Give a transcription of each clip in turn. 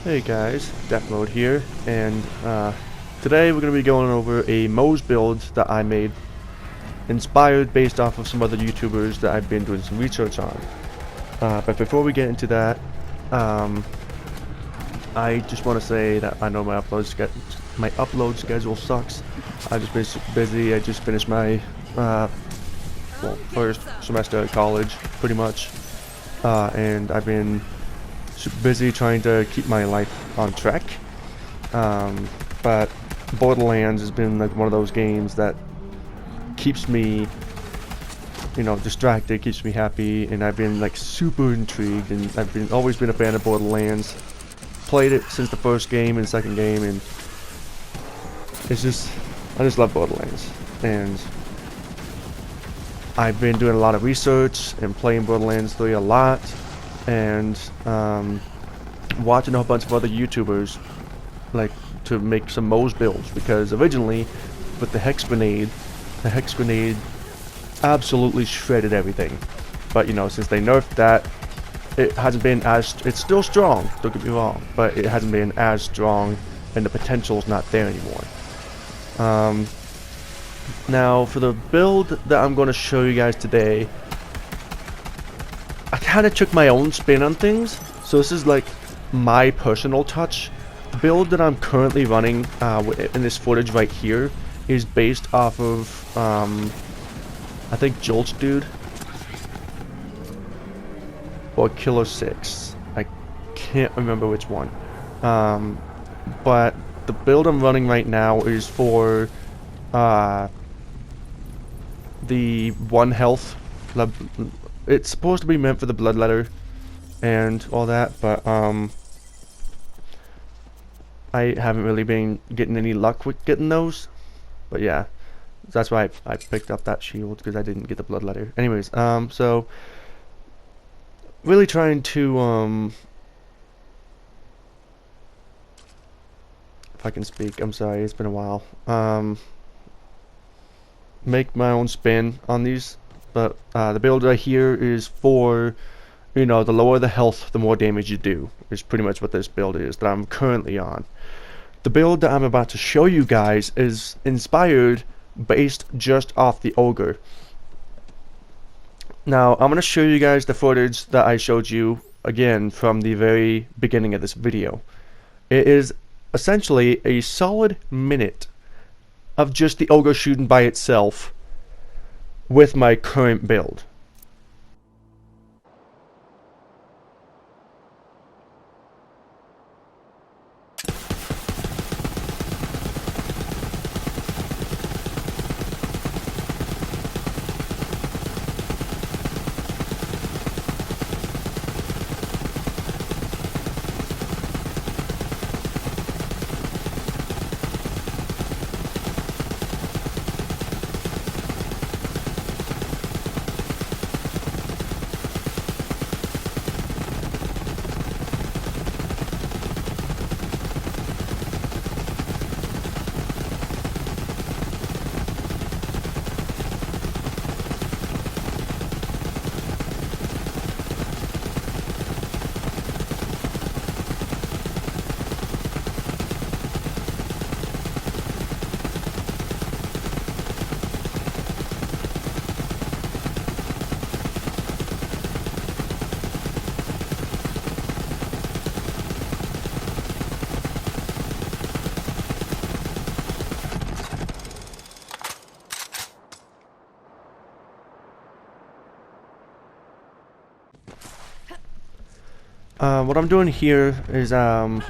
Hey guys, Death Mode here, and today we're going to be going over a Moze build that I made, inspired based off of some other YouTubers that I've been doing some research on. But before we get into that, I just want to say that I know my upload schedule sucks. I've just been busy. I just finished my first semester at college, pretty much, and I've been busy trying to keep my life on track. But Borderlands has been like one of those games that keeps me, distracted, keeps me happy, and I've been like super intrigued, and I've always been a fan of Borderlands. Played it since the first game and second game, and I just love Borderlands. And I've been doing a lot of research and playing Borderlands 3 a lot, and watching a whole bunch of other YouTubers like to make some Moze builds, because originally with the hex grenade absolutely shredded everything. But since they nerfed that, it hasn't been as, it's still strong, don't get me wrong, but it hasn't been as strong, and the potential's not there anymore. Now for the build that I'm going to show you guys today, I kind of took my own spin on things, so this is like my personal touch. The build that I'm currently running in this footage right here is based off of, I think Jolt's Dude or Killer 6. I can't remember which one. But the build I'm running right now is for the 1 health. It's supposed to be meant for the bloodletter and all that, but I haven't really been getting any luck with getting those. But yeah, that's why I picked up that shield, because I didn't get the bloodletter. Anyways, so really trying to if I can speak, I'm sorry, it's been a while. Make my own spin on these. But the build right here is for, the lower the health, the more damage you do, is pretty much what this build is that I'm currently on. The build that I'm about to show you guys is inspired based just off the Ogre. Now, I'm going to show you guys the footage that I showed you, again, from the very beginning of this video. It is essentially a solid minute of just the Ogre shooting by itself with my current build. What I'm doing here is I'm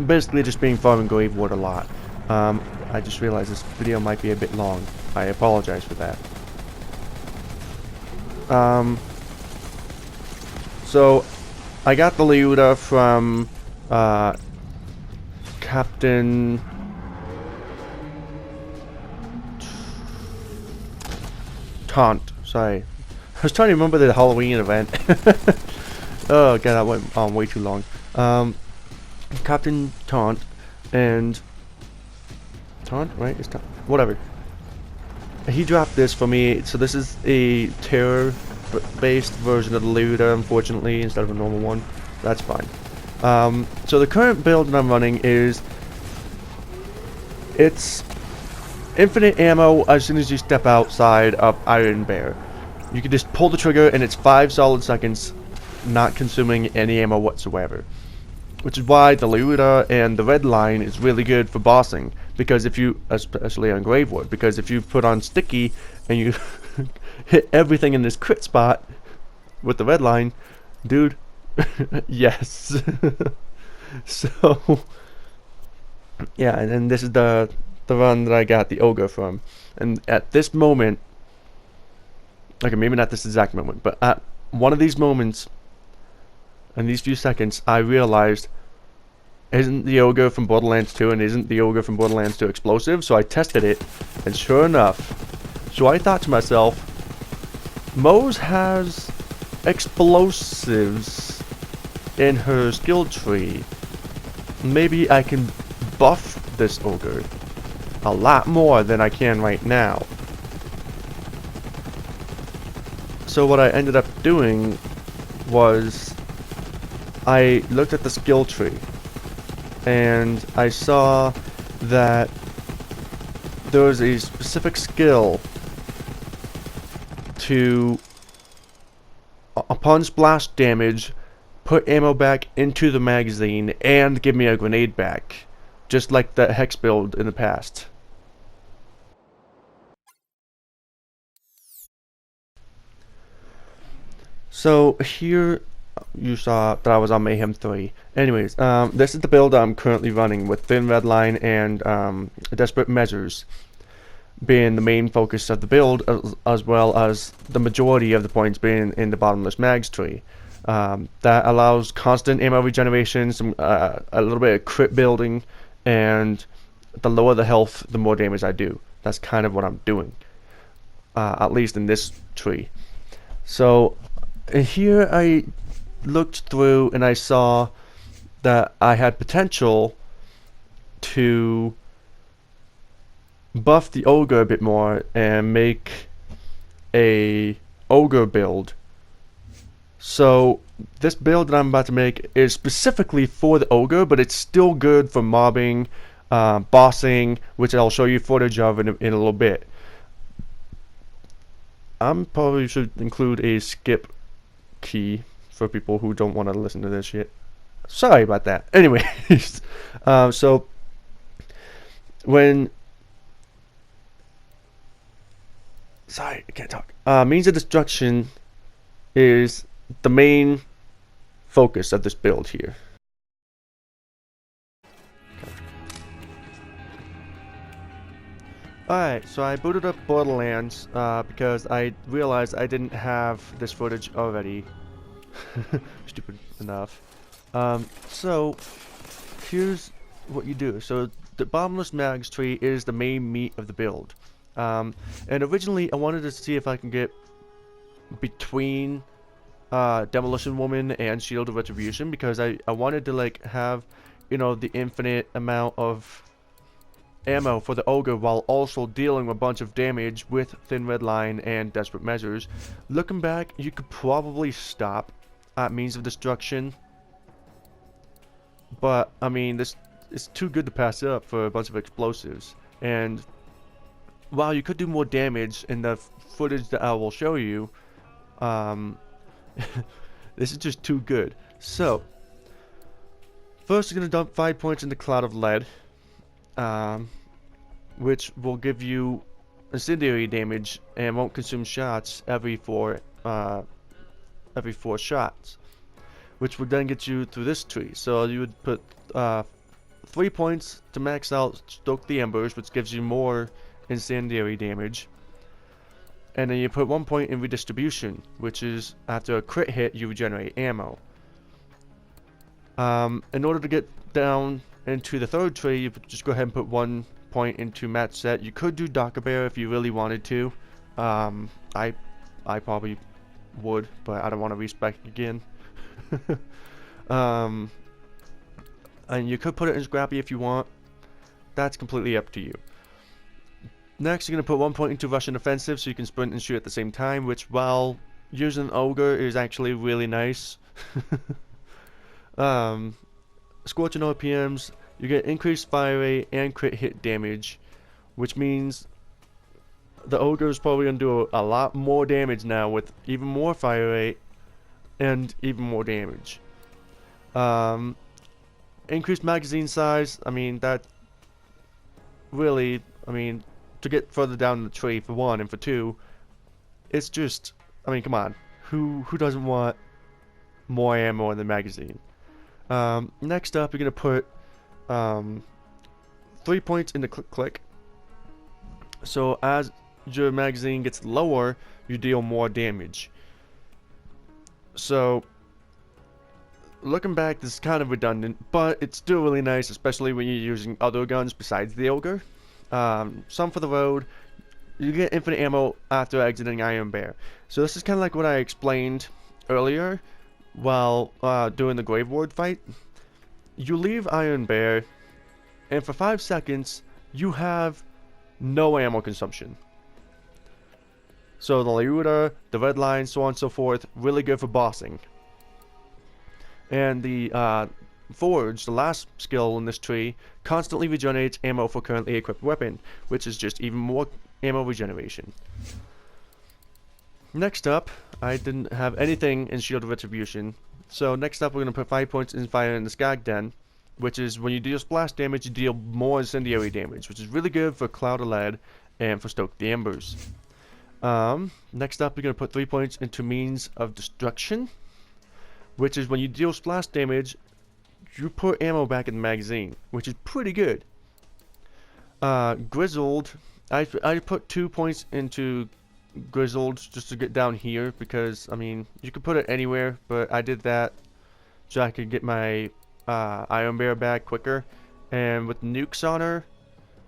basically just being farm and grave wood a lot. I just realized this video might be a bit long. I apologize for that. So I got the Leuta from Captain Taunt. Sorry, I was trying to remember the Halloween event. Oh god, that went on way too long. Captain Taunt and Taunt, right? It's Taunt. Whatever. He dropped this for me, so this is a terror based version of the Leuta, unfortunately, instead of a normal one. That's fine. So the current build that I'm running is it's infinite ammo as soon as you step outside of Iron Bear. You can just pull the trigger and it's 5 solid seconds, not consuming any ammo whatsoever. Which is why the Looter and the Red Line is really good for bossing, because if you, especially on Gravewood, because if you put on Sticky and you hit everything in this crit spot with the Red Line, dude, yes. So, yeah, and then this is the run that I got the Ogre from. And at this moment, okay, maybe not this exact moment, but at one of these moments, in these few seconds, I realized, isn't the Ogre from Borderlands 2 and isn't the Ogre from Borderlands 2 explosive? So I tested it, and sure enough, so I thought to myself, Moze has explosives in her skill tree. Maybe I can buff this Ogre a lot more than I can right now. So what I ended up doing was I looked at the skill tree and I saw that there was a specific skill to, upon splash damage, put ammo back into the magazine and give me a grenade back, just like the Hex build in the past. So here you saw that I was on Mayhem 3. Anyways, this is the build I'm currently running with Thin Red Line and Desperate Measures being the main focus of the build, as well as the majority of the points being in the bottomless mags tree. That allows constant ammo regeneration, some a little bit of crit building, and the lower the health, the more damage I do. That's kind of what I'm doing, at least in this tree. So here I looked through and I saw that I had potential to buff the Ogre a bit more and make a Ogre build. So this build that I'm about to make is specifically for the Ogre, but it's still good for mobbing, bossing, which I'll show you footage of in a little bit. Probably should include a skip key for people who don't want to listen to this shit. Sorry about that. Anyways, so when sorry, I can't talk. Means of destruction is the main focus of this build here. Alright, so I booted up Borderlands because I realized I didn't have this footage already. Stupid enough. So here's what you do. So the bottomless mags tree is the main meat of the build. And originally I wanted to see if I can get between Demolition Woman and Shield of Retribution, because I wanted to like have, you know, the infinite amount of ammo for the Ogre while also dealing a bunch of damage with Thin Red Line and Desperate Measures. Looking back, you could probably stop at Means of Destruction, but I mean, this is too good to pass up for a bunch of explosives. And while you could do more damage in the footage that I will show you, this is just too good. So first we're going to dump 5 points in the Cloud of Lead, which will give you incendiary damage and won't consume shots every four shots, which would then get you through this tree. So you would put 3 points to max out Stoke the Embers, which gives you more incendiary damage, and then you put 1 point in Redistribution, which is after a crit hit you regenerate ammo. In order to get down into the third tree, you just go ahead and put 1 point into Match Set. You could do Docker Bear if you really wanted to. I probably would, but I don't want to respec again. And you could put it in Scrappy if you want. That's completely up to you. Next, you're going to put 1 point into Russian Offensive so you can sprint and shoot at the same time, which, while using Ogre, is actually really nice. scorching RPMs, you get increased fire rate and crit hit damage, which means the Ogre is probably going to do a lot more damage now with even more fire rate and even more damage. Increased magazine size, I mean, that really, I mean, to get further down the tree for one, and for two, it's just, I mean, come on, who doesn't want more ammo in the magazine? Next up, you're going to put 3 points into click. So as your magazine gets lower, you deal more damage. So looking back, this is kind of redundant, but it's still really nice, especially when you're using other guns besides the Ogre. Some for the road. You get infinite ammo after exiting Iron Bear. So this is kind of like what I explained earlier while doing the Grave Ward fight. You leave Iron Bear, and for 5 seconds, you have no ammo consumption. So the Leuta, the Red Line, so on and so forth, really good for bossing. And the Forge, the last skill in this tree, constantly regenerates ammo for currently equipped weapon, which is just even more ammo regeneration. Next up, I didn't have anything in Shield of Retribution, so next up we're going to put 5 points in Fire in the Skag Den, which is when you deal splash damage, you deal more incendiary damage, which is really good for Cloud of Lead and for Stoke the Embers. Next up, you're going to put 3 points into Means of Destruction, which is when you deal splash damage, you put ammo back in the magazine, which is pretty good. Grizzled, I put 2 points into Grizzled just to get down here, because, I mean, you could put it anywhere, but I did that so I could get my Iron Bear back quicker, and with nukes on her,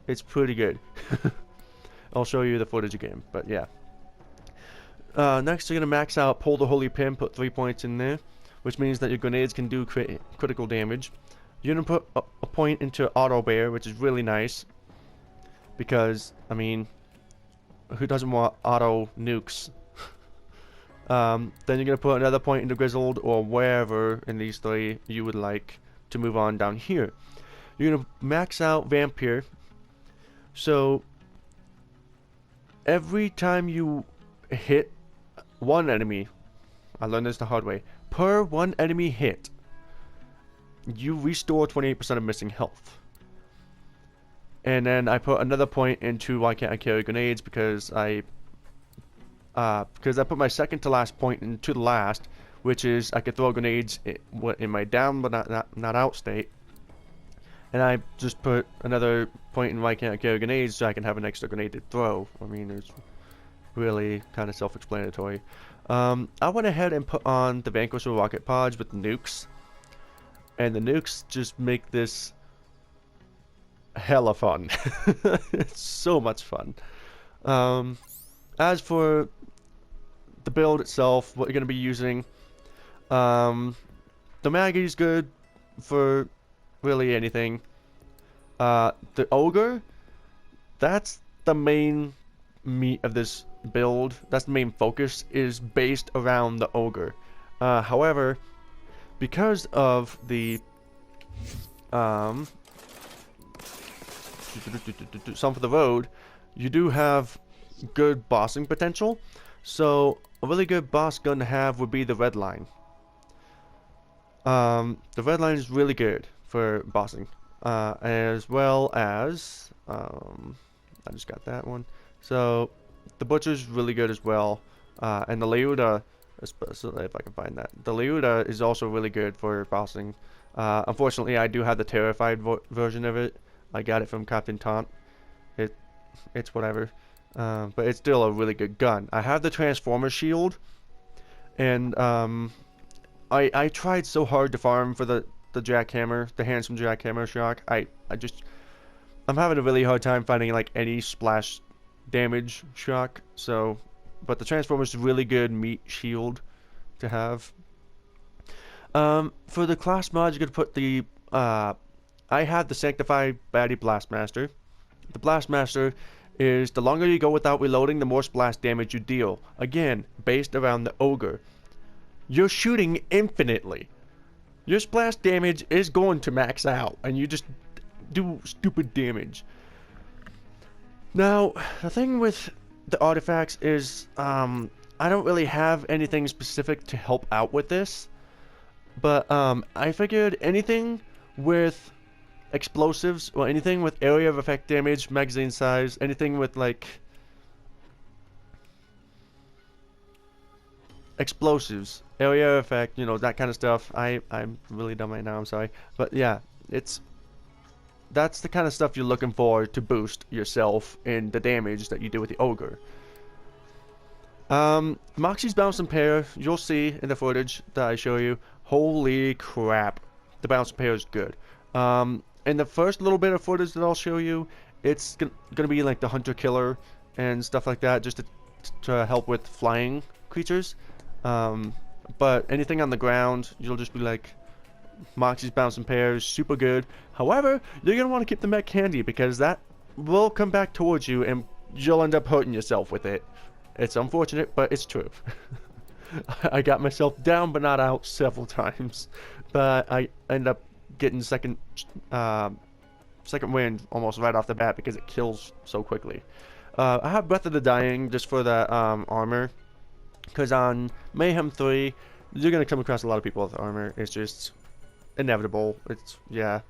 it's pretty good. I'll show you the footage again, but yeah. Next, you're going to max out Pull the Holy Pin, put 3 points in there, which means that your grenades can do critical damage. You're going to put a point into Auto Bear, which is really nice, because, I mean, who doesn't want auto nukes? Then you're going to put another point into Grizzled, or wherever in these three you would like to move on down here. You're going to max out Vampire, so every time you hit one enemy, I learned this the hard way, per one enemy hit, you restore 28% of missing health. And then I put another point into Why Can't I Carry Grenades, because I put my second to last point into the last, which is I could throw grenades in my down but not out state. And I just put another point in Why Can't I Carry Grenades so I can have an extra grenade to throw. I mean, it's really kind of self-explanatory. I went ahead and put on the Vanquisher Rocket Pods with the nukes. And the nukes just make this hella fun. It's so much fun. As for the build itself, what you're going to be using, the Maggie's good for really anything. The Ogre, that's the main meat of this build. That's the main focus, is based around the Ogre. However, because of the some for the road, you do have good bossing potential. So a really good boss gun to have would be the Red Line. The Red Line is really good for bossing, as well as I just got that one. So the Butcher's really good as well, and the Leuta, especially if I can find that. The Leuta is also really good for bossing. Unfortunately, I do have the Terrified version of it. I got it from Captain Taunt. It's whatever, but it's still a really good gun. I have the Transformer Shield, and I tried so hard to farm for the jackhammer, the handsome jackhammer shock. I'm having a really hard time finding like any splash damage shock. So, but the Transformer's a really good meat shield to have. For the class mods, you're gonna put the I had the Sanctified Baddie Blastmaster. The Blastmaster is the longer you go without reloading, the more splash damage you deal. Again, based around the Ogre. You're shooting infinitely. your splash damage is going to max out, and you just do stupid damage. Now, the thing with the artifacts is, I don't really have anything specific to help out with this, but I figured anything with explosives, or anything with area of effect damage, magazine size, anything with like explosives, area effect, you know, that kind of stuff. I'm really dumb right now, I'm sorry. But yeah, that's the kind of stuff you're looking for to boost yourself in the damage that you do with the Ogre. Moxie's bouncing pair, you'll see in the footage that I show you. Holy crap, the bouncing pair is good. In the first little bit of footage that I'll show you, it's gonna be like the hunter killer and stuff like that, just to help with flying creatures. But anything on the ground, you'll just be like, Moxie's bouncing pairs, super good. However, you're gonna want to keep the mech handy, because that will come back towards you and you'll end up hurting yourself with it. It's unfortunate, but it's true. I got myself down but not out several times, but I end up getting second wind almost right off the bat because it kills so quickly. I have Breath of the Dying just for the armor, because on Mayhem 3 you're gonna come across a lot of people with armor. It's just inevitable. It's yeah.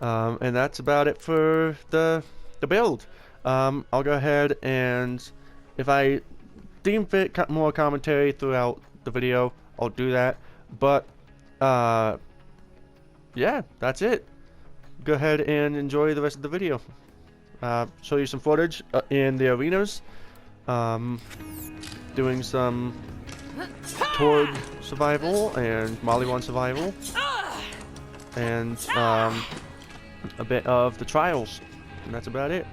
And that's about it for the build. I'll go ahead, and if I deem fit more commentary throughout the video, I'll do that. But yeah, that's it. Go ahead and enjoy the rest of the video. Show you some footage in the arenas, doing some Torg survival and Molly 1 survival, and a bit of the trials, and that's about it.